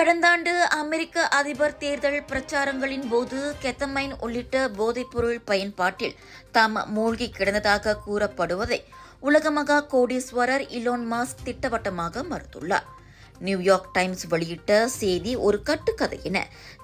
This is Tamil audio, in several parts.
கடந்த ஆண்டு அமெரிக்க அதிபர் தேர்தல் பிரச்சாரங்களின் போது கெத்தமைன் உள்ளிட்ட போதைப்பொருள் பயன்பாட்டில் தாம் மூழ்கி கிடந்ததாக கூறப்படுவதை உலக மகா கோடீஸ்வரர் இலோன் மாஸ்க் திட்டவட்டமாக மறுத்துள்ளார். நியூயார்க் டைம்ஸ் வெளியிட்ட செய்தி ஒரு கட்டுக்கதை என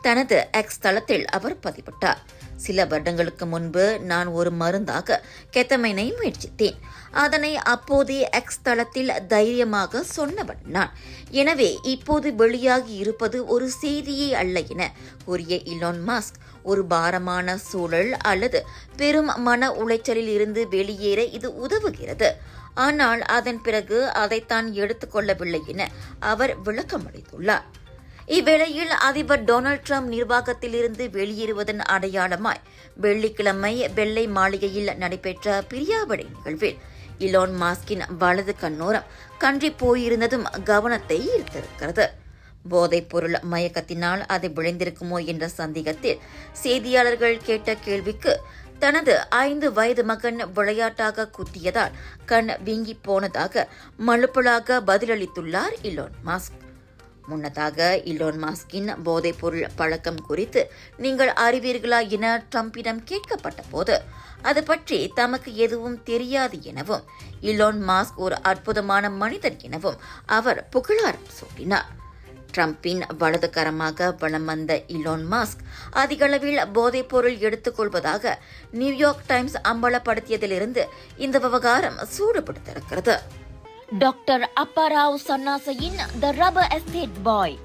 தனது எக்ஸ் தளத்தில் அவர் பதிவிட்டார். சில வருடங்களுக்கு முன்பு நான் ஒரு மருந்தாக கெத்தமைனை முயற்சித்தேன். அதனை அப்போதே எக்ஸ் தளத்தில் தைரியமாக சொன்னவன் நான். எனவே இப்போது வெளியாகி இருப்பது ஒரு செய்தியே அல்ல என கூறிய இலான் மஸ்க், ஒரு பாரமான சூழல் அல்லது பெரும் மன உளைச்சலில் இருந்து வெளியேற இது உதவுகிறது. ஆனால் அதன் பிறகு அதைத்தான் எடுத்துக்கொள்ளவில்லை என அவர் விளக்கமளித்துள்ளார். இவ்வேளையில் அதிபர் டொனால்ட் ட்ரம்ப் நிர்வாகத்திலிருந்து வெளியேறுவதன் அடையாளமாய் வெள்ளிக்கிழமை வெள்ளை மாளிகையில் நடைபெற்ற பிரியாவிடை நிகழ்வில் இலான் மாஸ்கின் வலது கண்ணோரம் கன்றி போயிருந்ததும் கவனத்தை ஈர்த்திருக்கிறது. போதைப் பொருள் மயக்கத்தினால் அது விளைந்திருக்குமோ என்ற சந்தேகத்தில் செய்தியாளர்கள் கேட்ட கேள்விக்கு தனது 5 வயது மகன் விளையாட்டாக குத்தியதால் கண் வீங்கி போனதாக மழுப்பலாக பதிலளித்துள்ளார் இலான் மாஸ்க். முன்னதாக இலான் மாஸ்கின் போதைப் பொருள் பழக்கம் குறித்து நீங்கள் அறிவீர்களா என ட்ரம்பிடம் கேட்கப்பட்ட போது அது பற்றி தமக்கு எதுவும் தெரியாது எனவும் இலான் மாஸ்க் ஒரு அற்புதமான மனிதர் எனவும் அவர் புகழாரம் சூட்டினார். ட்ரம்பின் வலதுகரமாக வலம் வந்த இலான் மாஸ்க் அதிகளவில் போதைப் பொருள் எடுத்துக் கொள்வதாக நியூயார்க் டைம்ஸ் அம்பலப்படுத்தியதிலிருந்து இந்த விவகாரம் சூடுபிடித்திருக்கிறது. டாக்டர் அப்பாராவ் சன்னாசையின் த ரப்பர் எஸ்டேட் பாய்,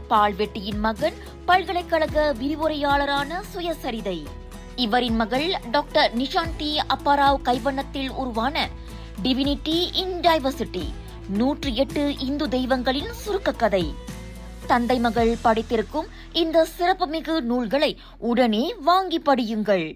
பால்வெட்டியின் மகன், பல்கலைக்கழக விரிவுரையாளரான சுயசரிதை. இவரின் மகள் டாக்டர் நிஷாந்தி அப்பாராவ் கைவண்ணத்தில் உருவான டிவினிட்டி இன் டைவர்சிட்டி, 108 இந்து தெய்வங்களின் சுருக்க கதை. தந்தை மகள் படித்திருக்கும் இந்த சிறப்புமிகு நூல்களை உடனே வாங்கி படியுங்கள்.